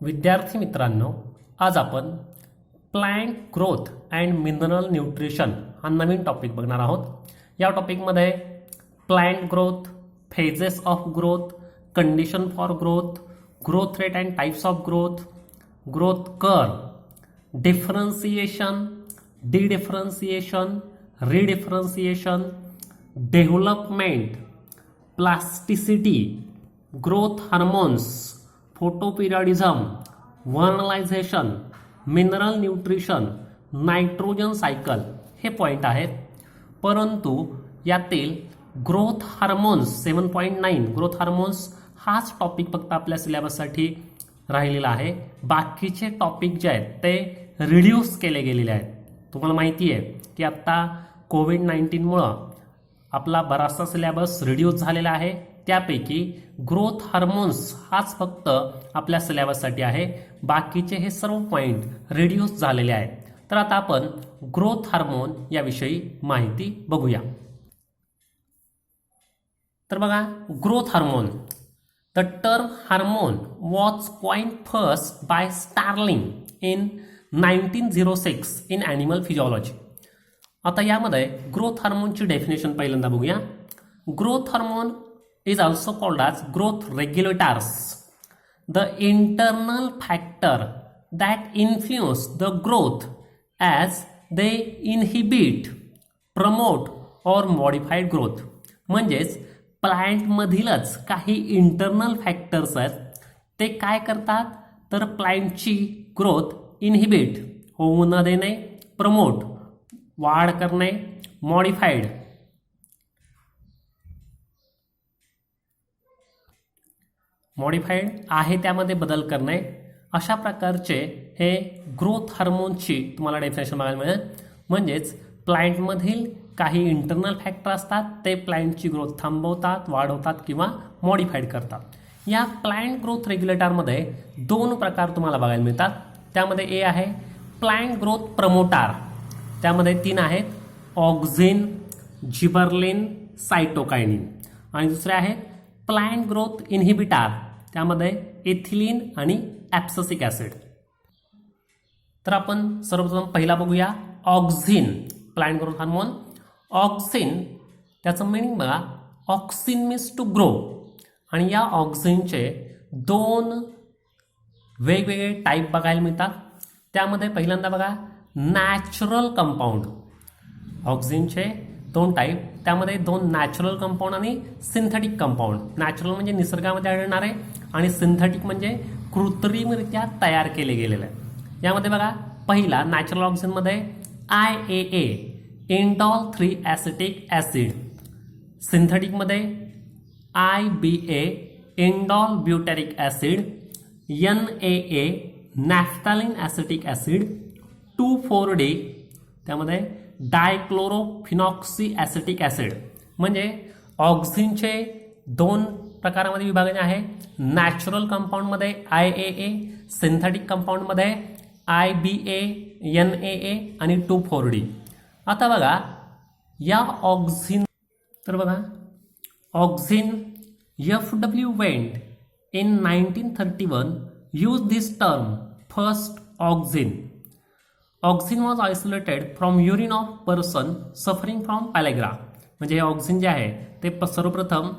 विद्यार्थी मित्रांनो, आज आपण plant growth and mineral nutrition हा नवीन टॉपिक बघणार आहोत. या टॉपिकमध्ये plant growth, phases of growth, condition for growth, growth rate and types of growth, growth curve, differentiation, dedifferentiation, redifferentiation, development, plasticity, growth hormones, photoperiodism, vernalization, mineral nutrition, nitrogen cycle हे point आहेत. परंतु यातील growth hormones 7.9 growth hormones हाच topic फक्त आपल्या सिलेबससाठी राहिलेला आहे. बाकीचे टॉपिक जे आहेत ते रिड्यूस केले गेलेले आहेत. तुम्हाला माहिती आहे की आत्ता कोविड-19मुळं आपला बराचसा सिलेबस रिड्यूस झालेला आहे. त्यापैकी ग्रोथ हार्मोन्स हाच फक्त आपल्या सिलेबससाठी आहे. बाकीचे हे सर्व पॉईंट रिड्यूस झालेले आहेत. तर आता आपण ग्रोथ हार्मोन याविषयी माहिती बघूया. तर बघा, growth hormone. The term hormone was coined first by Starling in 1906 in animal physiology. आता यामध्ये ग्रोथ हार्मोनची डेफिनेशन पहिल्यांदा बघूया. Growth hormone is also called as growth regulators, the internal factor that influence the growth as they inhibit, promote or modify growth. म्हणजेच प्लांटमधीलच काही internal factors आहेत, ते काय करतात तर प्लांटची ग्रोथ इनहिबिट होऊ न देणे, प्रमोट वाढ करणे, मॉडिफाईड आहे त्यामध्ये बदल करणे, अशा प्रकारचे हे ग्रोथ हार्मोनची तुम्हाला डेफिनेशन बघायला मिळेल. म्हणजेच प्लांटमधील काही इंटरनल फॅक्टर असतात, ते प्लांटची ग्रोथ थांबवतात, वाढवतात किंवा मॉडिफाईड करतात. या प्लांट ग्रोथ रेग्युलेटरमध्ये दोन प्रकार तुम्हाला बघायला मिळतात. त्यामध्ये ए आहे प्लांट ग्रोथ प्रमोटार, त्यामध्ये 3 आहेत, ऑक्झिन, जिबरलिन, सायटोकायनिन. आणि दुसरे आहेत प्लांट ग्रोथ इनहिबिटार, त्यामध्ये एथिलीन आणि ॲप्सिक ॲसिड. तर आपण सर्वप्रथम पहिला बघूया, auxin, plant growth hormone. Auxin त्याचं मिनिंग बघा, ऑक्सिन मीन्स टू ग्रो. आणि या ऑक्झिनचे 2 वेगवेगळे टाईप बघायला मिळतात. त्यामध्ये पहिल्यांदा बघा, नॅचरल कंपाऊंड. ऑक्झिनचे 2 टाईप, त्यामध्ये 2 नॅचरल कंपाऊंड आणि सिंथेटिक कंपाऊंड. नॅचरल म्हणजे निसर्गामध्ये आढळणारे आणि सिंथेटिक म्हणजे कृत्रिमरित्या तयार केले गेलेले. यामध्ये बघा, पहिला नॅचरल ऑक्झिनमध्ये IAA, इंडॉल 3 ॲसिटिक ॲसिड. सिंथेटिकमध्ये IBA, indole butyric acid. NAA, naphthalene acetic acid. 2,4-D, त्यामध्ये डायक्लोरोफिनॉक्सी ॲसिटिक ॲसिड. म्हणजे ऑक्झिनचे 2 प्रकारामध्ये विभागणी आहे. नॅचरल कंपाऊंडमध्ये IAA, सिंथेटिक कंपाऊंडमध्ये IBA, NAA आणि 2,4-D. आता बघा, या ऑक्झिन, तर बघा, auxin FW went in 1931 use this term first auxin. Auxin was isolated from urine of person suffering from pellagra. म्हणजे हे ऑक्झिन जे आहे ते सर्वप्रथम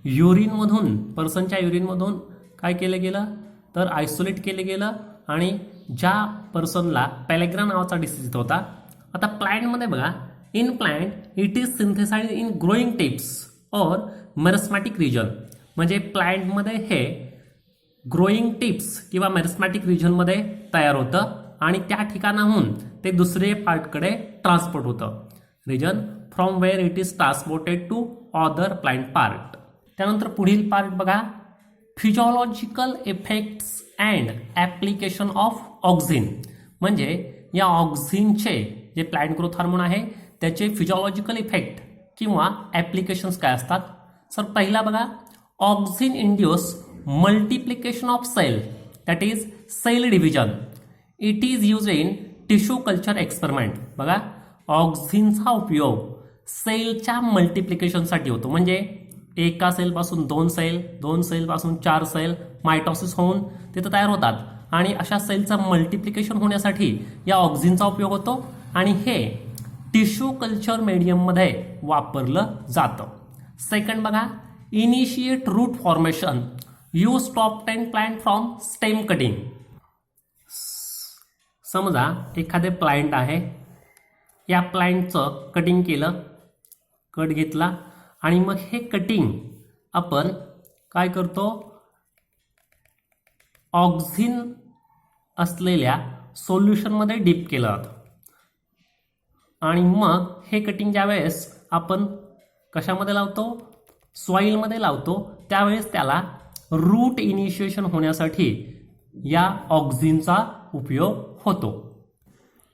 युरिनमधून, पर्सनच्या युरिनमधून काय केलं गेलं तर आयसोलेट केलं गेलं, आणि ज्या पर्सनला पॅलेग्रा नावाचा डिसीज होता. आता प्लांटमध्ये बघा, in plant it is synthesised in growing tips और मेरिस्मॅटिक रिजन. म्हणजे प्लांटमध्ये हे ग्रोईंग टिप्स किंवा मेरिस्मॅटिक रिजनमध्ये तयार होतं आणि त्या ठिकाणाहून ते दुसरे पार्टकडे ट्रान्सपोर्ट होतं. Region from where it is transported to other plant part. त्यानंतर पुढील पार्ट बघा, physiological effects and application of auxin. म्हणजे या ऑक्झिनचे जे प्लांट ग्रोथ हार्मोन आहे त्याचे फिजिओलॉजिकल इफेक्ट किंवा ॲप्लिकेशन्स काय असतात. सर पहिला बघा, auxin induce multiplication of cell, that is cell division. It is use in tissue culture experiment. बघा, ऑक्झिनचा उपयोग सेलच्या मल्टिप्लिकेशनसाठी होतो. म्हणजे एका सेलपासून 2 सेल, 2 सेलपासून 4 सेल मायटॉसिस होऊन तिथं तयार होतात आणि अशा सेलचं मल्टिप्लिकेशन होण्यासाठी या ऑक्झिनचा उपयोग होतो आणि हे टिश्यू कल्चर मीडियममध्ये वापरलं जातं. सेकंड बघा, initiate root formation use top 10 plant from stem cutting. समजा एखादे प्लांट आहे, या प्लांटचं कटिंग केलं, कट घेतला आणि मग हे कटिंग आपण काय करतो, ऑक्झिन असलेल्या सोल्युशनमध्ये डीप केलं जातं आणि मग हे कटिंग ज्यावेळेस आपण कशामध्ये लावतो, सॉईलमध्ये लावतो, त्यावेळेस त्याला रूट इनिशिएशन होण्यासाठी या ऑक्झिनचा उपयोग होतो.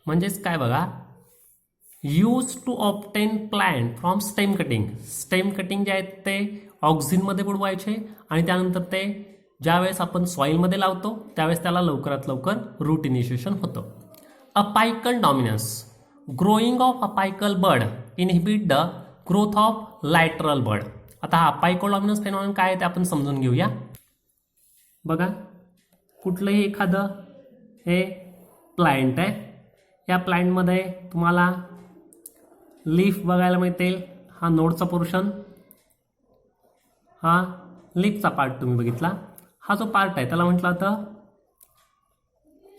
म्हणजेच काय बघा, use to obtain plant from stem cutting. Stem cutting जे आहेत ते ऑक्झिनमध्ये बुडवायचे आणि त्यानंतर ते ज्यावेळेस आपण सॉईलमध्ये लावतो त्यावेळेस त्याला लवकरात लवकर रूट इनिशिएशन होतं. Apical dominance, growing of apical bud inhibit the growth of lateral bud. आता हा अपायकल डॉमिनन्स फेनॉमेनॉन काय आहे ते आपण समजून घेऊया. बघा, कुठलंही एखादं हे प्लांट आहे, या प्लांटमध्ये तुम्हाला लीफ बघायला मिळतील. हा नोडचा पोर्शन, हा लीफचा पार्ट तुम्ही बघितला. हा जो पार्ट आहे त्याला म्हटलं जातं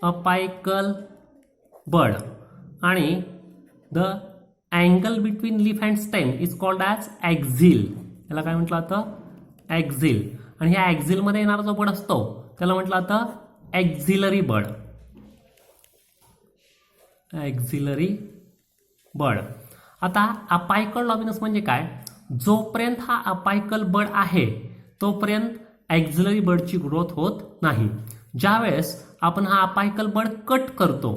अपायकल बड आणि the angle between leaf and stem is called as axil. त्याला काय म्हटलं जातं, ॲक्झिल. आणि ह्या ॲक्झिलमध्ये येणारा जो बड असतो त्याला म्हटलं जातं ॲक्झिलरी बड. ॲक्झिलरी बड. आता अपायकल डॉमिनन्स म्हणजे काय, जोपर्यंत हा अपायकल बड आहे तोपर्यंत ॲक्झिलरी बडची ग्रोथ होत नाही. ज्यावेळेस आपण हा अपायकल बड कट करतो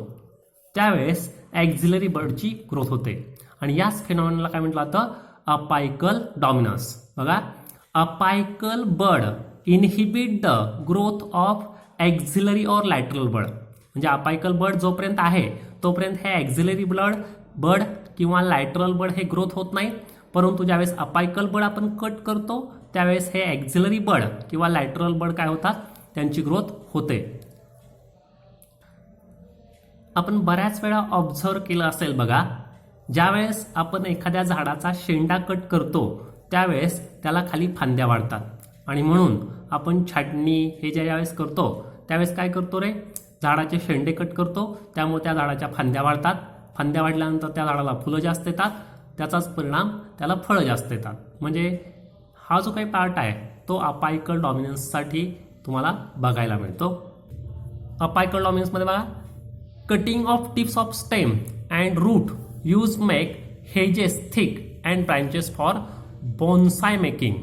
त्यावेळेस ॲक्झिलरी बडची ग्रोथ होते आणि याच फेनॉमेनॉनला काय म्हटलं जातं, अपायकल डॉमिनन्स. बघा, apical bud inhibit the growth of axillary or lateral bud. म्हणजे अपायकल बड जोपर्यंत आहे तोपर्यंत हे ॲक्झिलरी बड किंवा लॅटरल बड हे ग्रोथ होत नाही, परंतु ज्यावेळेस अपायकल बड आपण कट करतो त्यावेळेस हे ॲक्झिलरी बड किंवा लॅटरल बड काय होतात, त्यांची ग्रोथ होते. आपण बऱ्याच वेळा ऑब्झर्व केलं असेल बघा, ज्यावेळेस आपण एखाद्या झाडाचा शेंडा कट करतो त्यावेळेस त्याला खाली फांद्या वाढतात आणि म्हणून आपण छाटणी हे ज्यावेळेस करतो त्यावेळेस काय करतो रे, झाडाचे शेंडे कट करतो, त्यामुळे त्या झाडाच्या फांद्या वाढतात. फांद्या वाढल्यानंतर त्या झाडाला फुलं जास्त येतात, त्याचाच परिणाम त्याला फळं जास्त येतात. म्हणजे हा जो काही पार्ट आहे तो अपायकल डॉमिनन्ससाठी तुम्हाला बघायला मिळतो. अपायकल डॉमिनन्समध्ये बघा, cutting of tips of stem and root use make hedges thick and branches for bonsai making.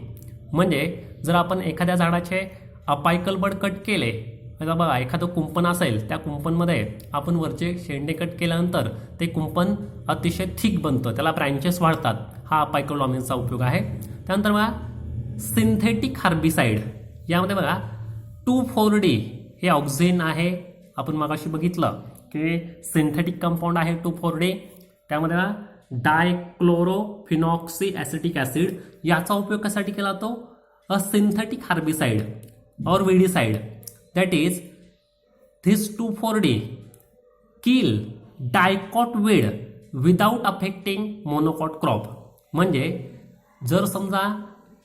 म्हणजे जर आपण एखाद्या झाडाचे अपायकल बड कट केले, आता बघा एखादं कुंपण असेल, त्या कुंपणमध्ये आपण वरचे शेंडे कट केल्यानंतर ते कुंपण अतिशय थिक बनतं, त्याला ब्रँचेस वाढतात. हा अपायकल डॉमिनन्सचा उपयोग आहे. त्यानंतर बघा, सिंथेटिक हार्बिसाइड. यामध्ये बघा 2,4-D हे ऑक्झिन आहे. आपण मगाशी बघितलं की सिंथेटिक कंपाऊंड आहे 2,4-D. त्यामध्ये बघा डायक्लोरोफिनॉक्सी ॲसिटिक ॲसिड, याचा उपयोग कशासाठी केला जातो, अ सिंथेटिक हार्बिसाइड और weedicide. That is, this 2,4-D kill dicot weed without affecting monocot crop. म्हणजे जर समजा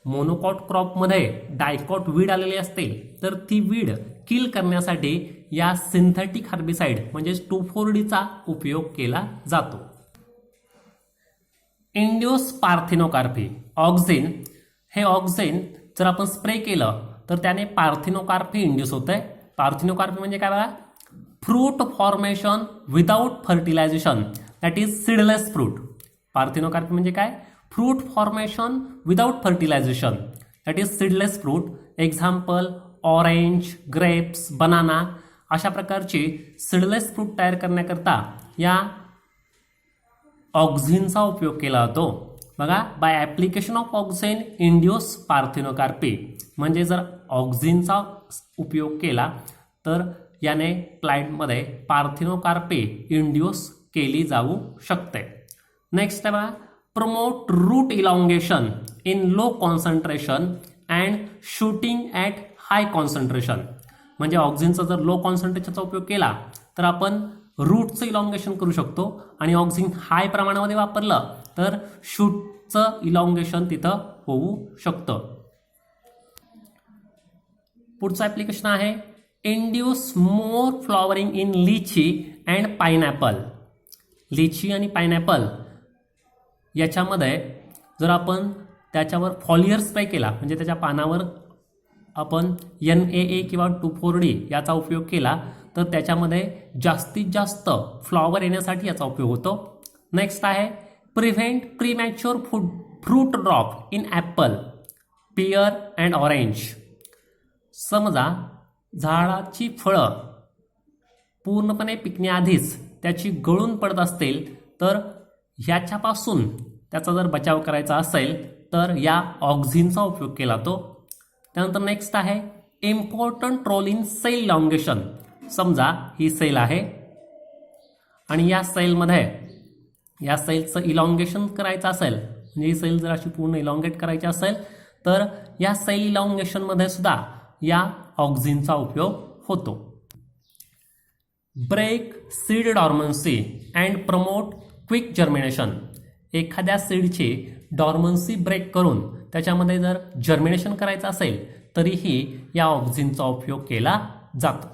मोनोकॉट क्रॉपमध्ये डायकॉट वीड आलेली असते तर ती वीड किल करण्यासाठी या सिंथेटिक हार्बिसाइड म्हणजेच 2,4-Dचा उपयोग केला जातो. Induce parthenocarpy. ऑक्झिन, हे ऑक्झिन जर आपण स्प्रे केलं तर त्याने पार्थिनोकार्पी इंड्यूस होतंय. पार्थिनोकार्पी म्हणजे काय बघा, fruit formation without fertilization, that is seedless fruit. Parthenocarpy म्हणजे काय, fruit formation without fertilization, that is seedless fruit. Example orange, grapes, banana, अशा प्रकारची सीडलेस फ्रूट तयार करण्याकरता या ऑक्झिनचा उपयोग केला जातो. बघा, by application of auxin induce parthenocarpy. म्हणजे जर ऑक्झिनचा उपयोग केला तर याने प्लांटमध्ये पार्थिनोकार्पी इंड्यूस केली जाऊ शकते. नेक्स्ट आहे बघा, promote root elongation in low concentration and shooting at high concentration. म्हणजे ऑक्झिनचा जर लो कॉन्सन्ट्रेशनचा उपयोग केला तर आपण रूटचं इलॉंगेशन करू शकतो आणि ऑक्झिन हाय प्रमाणामध्ये वापरलं तर शूटचं इलॉंगेशन तिथं होऊ शकतं. पुढचं ॲप्लिकेशन आहे इंड्यूस मोर फ्लॉवरिंग इन लिची अँड पायनॅपल. लिची आणि पायनॅपल याच्यामध्ये जर आपण त्याच्यावर फॉलियर स्प्रे केला म्हणजे त्याच्या पानावर आपण NAA किंवा 2,4-D याचा उपयोग केला तर त्याच्यामध्ये जास्तीत जास्त फ्लॉवर येण्यासाठी याचा उपयोग होतो. नेक्स्ट आहे prevent premature fruit drop in apple, pear and orange. समजा झाडाची फळं पूर्णपणे पिकण्याआधीच त्याची गळून पडत असतील तर ह्याच्यापासून त्याचा जर बचाव करायचा असेल तर या ऑक्झिनचा उपयोग केला तो. त्यानंतर नेक्स्ट आहे important role in cell elongation. समजा ही सेल आहे आणि या सेलचं इलॉंगेशन करायचं असेल म्हणजे ही सेल जर अशी पूर्ण इलॉंगेट करायची असेल तर या सेल इलॉंगेशनमध्ये सुद्धा या ऑक्झिनचा उपयोग होतो. Break seed dormancy and promote quick germination. एखाद्या सीडची डॉर्मन्सी ब्रेक करून त्याच्यामध्ये जर जर्मिनेशन करायचं असेल तरीही या ऑक्झिनचा उपयोग केला जातो.